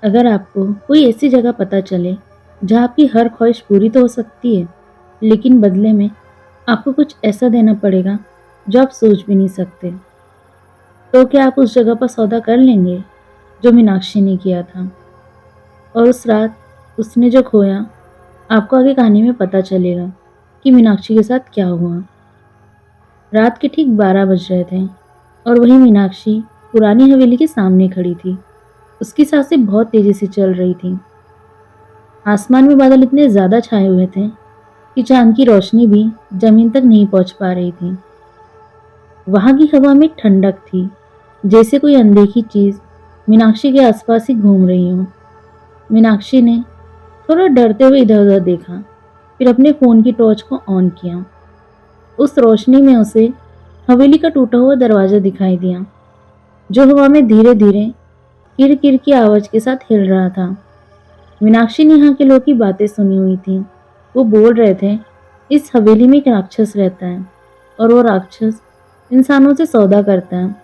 अगर आपको कोई ऐसी जगह पता चले जहाँ आपकी हर ख्वाहिश पूरी तो हो सकती है, लेकिन बदले में आपको कुछ ऐसा देना पड़ेगा जो आप सोच भी नहीं सकते, तो क्या आप उस जगह पर सौदा कर लेंगे जो मीनाक्षी ने किया था? और उस रात उसने जो खोया, आपको आगे कहानी में पता चलेगा कि मीनाक्षी के साथ क्या हुआ। रात के ठीक 12 बज रहे थे और वही मीनाक्षी पुरानी हवेली के सामने खड़ी थी। उसकी सांसें बहुत तेजी से चल रही थीं। आसमान में बादल इतने ज्यादा छाए हुए थे कि चांद की रोशनी भी जमीन तक नहीं पहुंच पा रही थी। वहां की हवा में ठंडक थी, जैसे कोई अनदेखी चीज मीनाक्षी के आसपास ही घूम रही हो। मीनाक्षी ने थोड़ा डरते हुए इधर उधर देखा, फिर अपने फोन की टॉर्च को ऑन किया। उस रोशनी में उसे हवेली का टूटा हुआ दरवाजा दिखाई दिया, जो हवा में धीरे धीरे किर किर की आवाज के साथ हिल रहा था। मीनाक्षी ने यहाँ के लोग की बातें सुनी हुई थी। वो बोल रहे थे, इस हवेली में एक राक्षस रहता है और वो राक्षस इंसानों से सौदा करता है।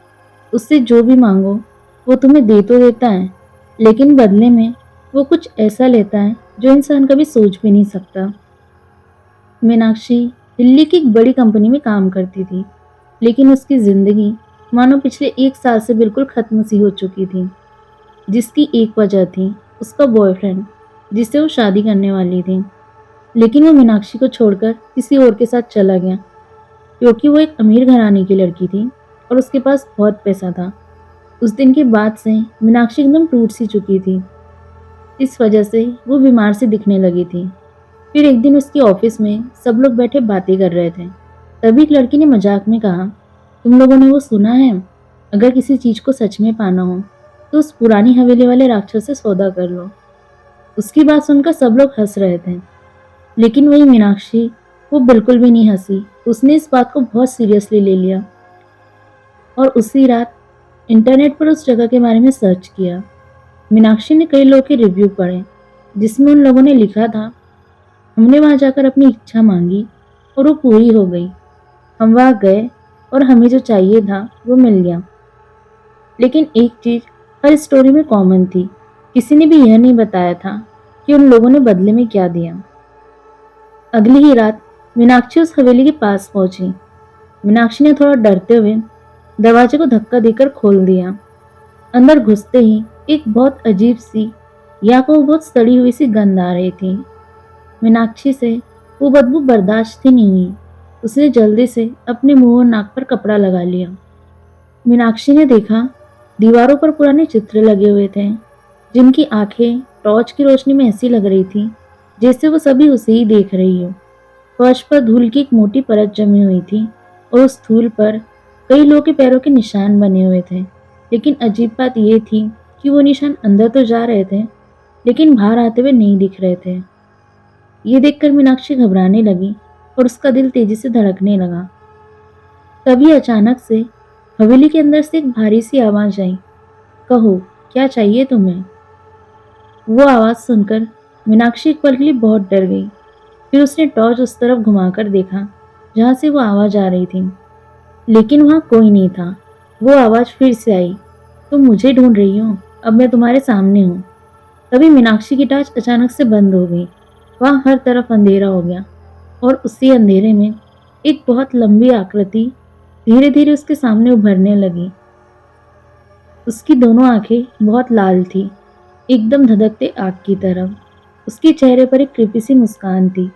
उससे जो भी मांगो वो तुम्हें दे तो देता है, लेकिन बदले में वो कुछ ऐसा लेता है जो इंसान कभी सोच भी नहीं सकता। मीनाक्षी दिल्ली की एक बड़ी कंपनी में काम करती थी, लेकिन उसकी जिंदगी मानो पिछले 1 साल से बिल्कुल खत्म सी हो चुकी थी, जिसकी एक वजह थी उसका बॉयफ्रेंड, जिससे वो शादी करने वाली थी। लेकिन वो मीनाक्षी को छोड़कर किसी और के साथ चला गया, क्योंकि वो एक अमीर घराने की लड़की थी और उसके पास बहुत पैसा था। उस दिन के बाद से मीनाक्षी एकदम टूट सी चुकी थी। इस वजह से वो बीमार सी दिखने लगी थी। फिर एक दिन उसके ऑफिस में सब लोग बैठे बातें कर रहे थे। तभी एक लड़की ने मजाक में कहा, तुम लोगों ने वो सुना है, अगर किसी चीज को सच में पाना हो तो उस पुरानी हवेली वाले राक्षस से सौदा कर लो। उसकी बात सुनकर सब लोग हंस रहे थे, लेकिन वही मीनाक्षी, वो बिल्कुल भी नहीं हंसी। उसने इस बात को बहुत सीरियसली ले लिया और उसी रात इंटरनेट पर उस जगह के बारे में सर्च किया। मीनाक्षी ने कई लोगों के रिव्यू पढ़े, जिसमें उन लोगों ने लिखा था, हमने वहां जाकर अपनी इच्छा मांगी और वो पूरी हो गई। हम वहां गए और हमें जो चाहिए था वो मिल गया। लेकिन एक चीज हर स्टोरी में कॉमन थी, किसी ने भी यह नहीं बताया था कि उन लोगों ने बदले में क्या दिया। अगली ही रात मीनाक्षी उस हवेली के पास पहुंची। मीनाक्षी ने थोड़ा डरते हुए दरवाजे को धक्का देकर खोल दिया। अंदर घुसते ही एक बहुत अजीब सी, या को बहुत सड़ी हुई सी गंध आ रही थी। मीनाक्षी से वो बदबू बर्दाश्त ही नहीं हुई। उसने जल्दी से अपने मुंह और नाक पर कपड़ा लगा लिया। मीनाक्षी ने देखा, दीवारों पर पुराने चित्र लगे हुए थे, जिनकी आंखें टॉर्च की रोशनी में ऐसी लग रही थी जैसे वो सभी उसे ही देख रही हो। फर्श पर धूल की एक मोटी परत जमी हुई थी और उस धूल पर कई लोगों के पैरों के निशान बने हुए थे। लेकिन अजीब बात यह थी कि वो निशान अंदर तो जा रहे थे, लेकिन बाहर आते हुए नहीं दिख रहे थे। ये देखकर मीनाक्षी घबराने लगी और उसका दिल तेजी से धड़कने लगा। तभी अचानक से हवेली के अंदर से एक भारी सी आवाज आई, कहो, क्या चाहिए तुम्हें? वो आवाज सुनकर मीनाक्षी एक पल के लिए बहुत डर गई। फिर उसने टॉर्च उस तरफ घुमाकर देखा जहां से वो आवाज आ रही थी, लेकिन वहां कोई नहीं था। वो आवाज फिर से आई, तुम मुझे ढूंढ रही हो, अब मैं तुम्हारे सामने हूँ। तभी मीनाक्षी की टॉर्च अचानक से बंद हो गई। वहां हर तरफ अंधेरा हो गया और उसी अंधेरे में एक बहुत लंबी आकृति धीरे धीरे उसके सामने उभरने लगी। उसकी दोनों आंखें बहुत लाल थी, एकदम धधकते आग की तरह। उसके चेहरे पर एक कृपी सी मुस्कान थी।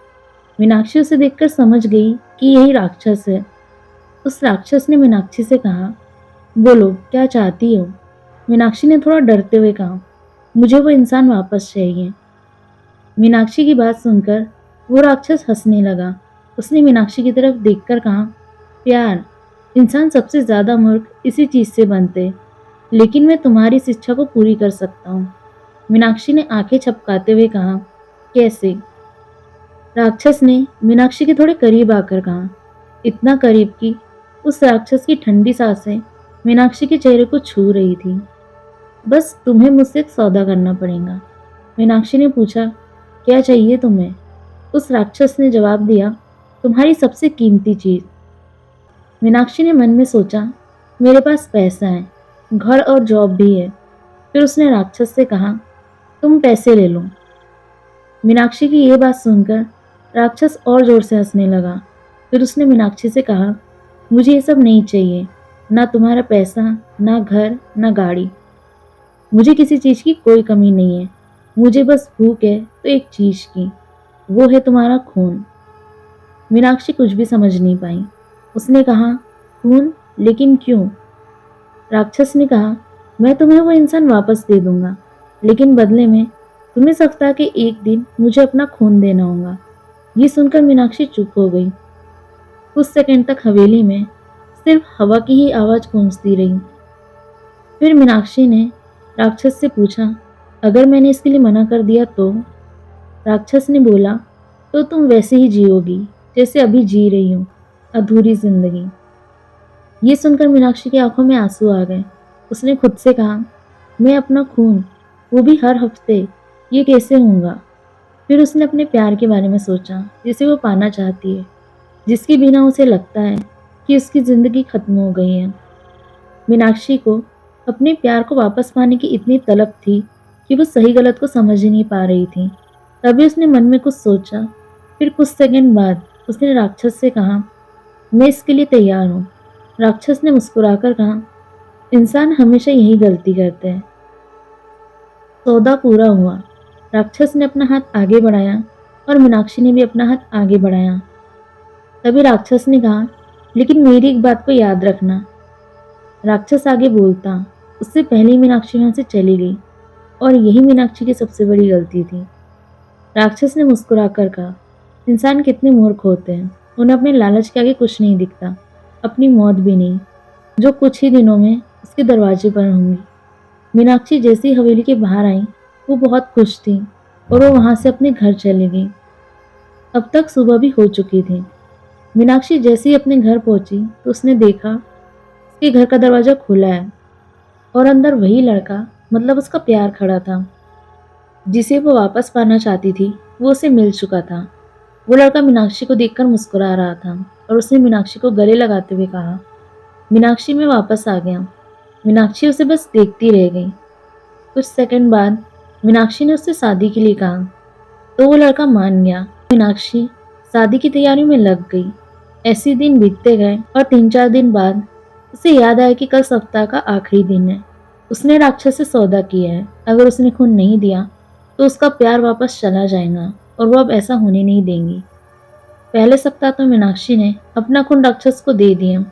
मीनाक्षी उसे देखकर समझ गई कि यही राक्षस है। उस राक्षस ने मीनाक्षी से कहा, बोलो, क्या चाहती हो? मीनाक्षी ने थोड़ा डरते हुए कहा, मुझे वो इंसान वापस चाहिए। मीनाक्षी की बात सुनकर वो राक्षस हंसने लगा। उसने मीनाक्षी की तरफ देखकर कहा, प्यार, इंसान सबसे ज्यादा मूर्ख इसी चीज से बनते, लेकिन मैं तुम्हारी इस इच्छा को पूरी कर सकता हूँ। मीनाक्षी ने आंखें झपकाते हुए कहा, कैसे? राक्षस ने मीनाक्षी के थोड़े करीब आकर कहा, इतना करीब कि उस राक्षस की ठंडी सांसें मीनाक्षी के चेहरे को छू रही थी। बस तुम्हें मुझसे एक सौदा करना पड़ेगा। मीनाक्षी ने पूछा, क्या चाहिए तुम्हें? उस राक्षस ने जवाब दिया, तुम्हारी सबसे कीमती चीज। मीनाक्षी ने मन में सोचा, मेरे पास पैसा है, घर और जॉब भी है। फिर उसने राक्षस से कहा, तुम पैसे ले लो। मीनाक्षी की ये बात सुनकर राक्षस और जोर से हंसने लगा। फिर उसने मीनाक्षी से कहा, मुझे ये सब नहीं चाहिए, ना तुम्हारा पैसा, ना घर, ना गाड़ी। मुझे किसी चीज की कोई कमी नहीं है। मुझे बस भूख है तो एक चीज की, वो है तुम्हारा खून। मीनाक्षी कुछ भी समझ नहीं पाई। उसने कहा, खून? लेकिन क्यों? राक्षस ने कहा, मैं तुम्हें वो इंसान वापस दे दूंगा, लेकिन बदले में तुम्हें सप्ताह के एक दिन मुझे अपना खून देना होगा। ये सुनकर मीनाक्षी चुप हो गई। कुछ सेकंड तक हवेली में सिर्फ हवा की ही आवाज गूंजती रही। फिर मीनाक्षी ने राक्षस से पूछा, अगर मैंने इसके लिए मना कर दिया तो? राक्षस ने बोला, तो तुम वैसे ही जियोगी जैसे अभी जी रही हो, अधूरी जिंदगी। ये सुनकर मीनाक्षी की आंखों में आंसू आ गए। उसने खुद से कहा, मैं अपना खून, वो भी हर हफ्ते, ये कैसे होगा? फिर उसने अपने प्यार के बारे में सोचा, जिसे वो पाना चाहती है, जिसके बिना उसे लगता है कि उसकी जिंदगी खत्म हो गई है। मीनाक्षी को अपने प्यार को वापस पाने की इतनी तलब थी कि वो सही गलत को समझ ही नहीं पा रही थी। तभी उसने मन में कुछ सोचा। फिर कुछ सेकंड बाद उसने राक्षस से कहा, मैं इसके लिए तैयार हूँ। राक्षस ने मुस्कुराकर कहा, इंसान हमेशा यही गलती करते हैं। सौदा पूरा हुआ। राक्षस ने अपना हाथ आगे बढ़ाया और मीनाक्षी ने भी अपना हाथ आगे बढ़ाया। तभी राक्षस ने कहा, लेकिन मेरी एक बात को याद रखना। राक्षस आगे बोलता, उससे पहले ही मीनाक्षी वहां से चली गई, और यही मीनाक्षी की सबसे बड़ी गलती थी। राक्षस ने मुस्कुराकर कहा, इंसान कितने मूर्ख होते हैं, उन्हें अपने लालच के आगे कुछ नहीं दिखता, अपनी मौत भी नहीं, जो कुछ ही दिनों में उसके दरवाजे पर होंगी। मीनाक्षी जैसी हवेली के बाहर आई, वो बहुत खुश थी और वो वहां से अपने घर चली गई। अब तक सुबह भी हो चुकी थी। मीनाक्षी जैसे ही अपने घर पहुंची तो उसने देखा उसके घर का दरवाजा खुला है और अंदर वही लड़का, मतलब उसका प्यार, खड़ा था, जिसे वो वापस पाना चाहती थी। वो उसे मिल चुका था। वो लड़का मीनाक्षी को देखकर मुस्कुरा रहा था और उसने मीनाक्षी को गले लगाते हुए कहा, मीनाक्षी, मैं वापस आ गया। मीनाक्षी उसे बस देखती रह गई। कुछ सेकंड बाद मीनाक्षी ने उससे शादी के लिए कहा, तो वो लड़का मान गया। मीनाक्षी शादी की तैयारियों में लग गई। ऐसे दिन बीतते गए और 3-4 दिन बाद उसे याद आया कि कल सप्ताह का आखिरी दिन है। उसने राक्षस से सौदा किया है, अगर उसने खून नहीं दिया तो उसका प्यार वापस चला जाएगा और वो अब ऐसा होने नहीं देंगी। पहले सप्ताह तो मीनाक्षी ने अपना खून राक्षस को दे दिया।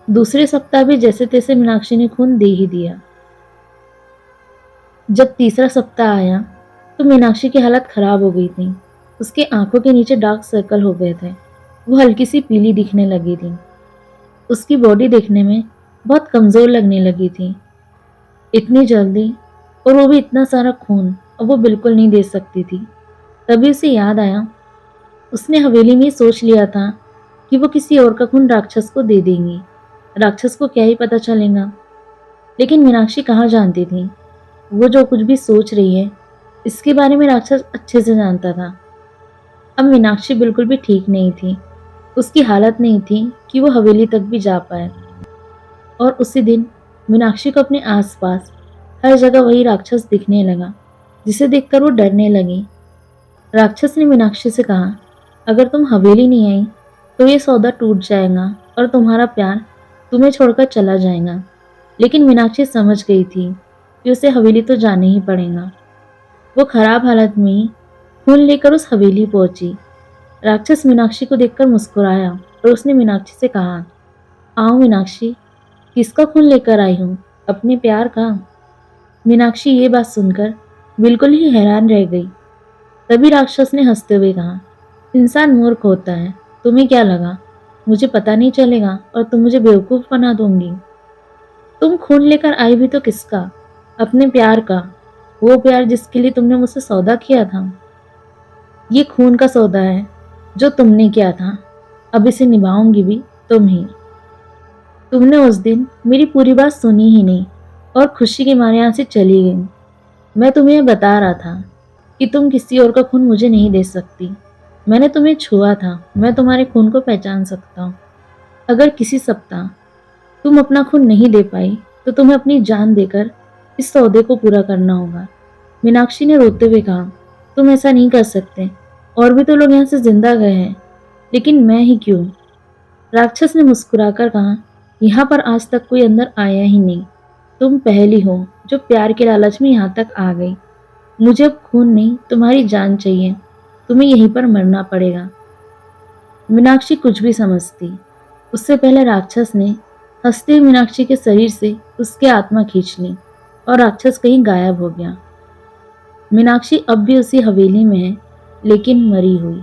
दूसरे सप्ताह भी जैसे तैसे मीनाक्षी ने खून दे ही दिया। जब तीसरा सप्ताह आया तो मीनाक्षी की हालत खराब हो गई थी। उसके आंखों के नीचे डार्क सर्कल हो गए थे। वो हल्की सी पीली दिखने लगी थी। उसकी बॉडी देखने में बहुत कमजोर लगने लगी थी। इतनी जल्दी, और वो भी इतना सारा खून, अब वो बिल्कुल नहीं दे सकती थी। तभी उसे याद आया, उसने हवेली में ही सोच लिया था कि वो किसी और का खून राक्षस को दे देंगी। राक्षस को क्या ही पता चलेगा। लेकिन मीनाक्षी कहाँ जानती थी, वो जो कुछ भी सोच रही है इसके बारे में राक्षस अच्छे से जानता था। अब मीनाक्षी बिल्कुल भी ठीक नहीं थी। उसकी हालत नहीं थी कि वो हवेली तक भी जा पाए। और उसी दिन मीनाक्षी को अपने आसपास हर जगह वही राक्षस दिखने लगा, जिसे देखकर वो डरने लगी। राक्षस ने मीनाक्षी से कहा, अगर तुम हवेली नहीं आई तो ये सौदा टूट जाएगा और तुम्हारा प्यार तुम्हें छोड़कर चला जाएगा। लेकिन मीनाक्षी समझ गई थी कि उसे हवेली तो जाने ही पड़ेगा। वो खराब हालत में ही खून लेकर उस हवेली पहुंची। राक्षस मीनाक्षी को देखकर मुस्कुराया और उसने मीनाक्षी से कहा, आओ मीनाक्षी, किसका खून लेकर आई हूँ? अपने प्यार का। मीनाक्षी ये बात सुनकर बिल्कुल ही हैरान रह गई। तभी राक्षस ने हंसते हुए कहा, इंसान मूर्ख होता है, तुम्हें क्या लगा मुझे पता नहीं चलेगा और तुम मुझे बेवकूफ बना दोगी? तुम खून लेकर आई भी तो किसका? अपने प्यार का, वो प्यार जिसके लिए तुमने मुझसे सौदा किया था। ये खून का सौदा है जो तुमने किया था, अब इसे निभाऊंगी भी तुम ही। तुमने उस दिन मेरी पूरी बात सुनी ही नहीं और खुशी के मारे यहाँ से चली गई। मैं तुम्हें यह बता रहा था कि तुम किसी और का खून मुझे नहीं दे सकती। मैंने तुम्हें छुआ था, मैं तुम्हारे खून को पहचान सकता हूँ। अगर किसी सप्ताह तुम अपना खून नहीं दे पाई तो तुम्हें अपनी जान देकर इस सौदे को पूरा करना होगा। मीनाक्षी ने रोते हुए कहा, तुम ऐसा नहीं कर सकते। और भी तो लोग यहाँ से जिंदा गए हैं, लेकिन मैं ही क्यों? राक्षस ने मुस्कुराकर कहा, यहाँ पर आज तक कोई अंदर आया ही नहीं। तुम पहली हो जो प्यार के लालच में यहाँ तक आ गई। मुझे अब खून नहीं, तुम्हारी जान चाहिए। तुम्हें यहीं पर मरना पड़ेगा। मीनाक्षी कुछ भी समझती, उससे पहले राक्षस ने हंसते हुए मीनाक्षी के शरीर से उसकी आत्मा खींच ली और राक्षस कहीं गायब हो गया। मीनाक्षी अब भी उसी हवेली में है, लेकिन मरी हुई।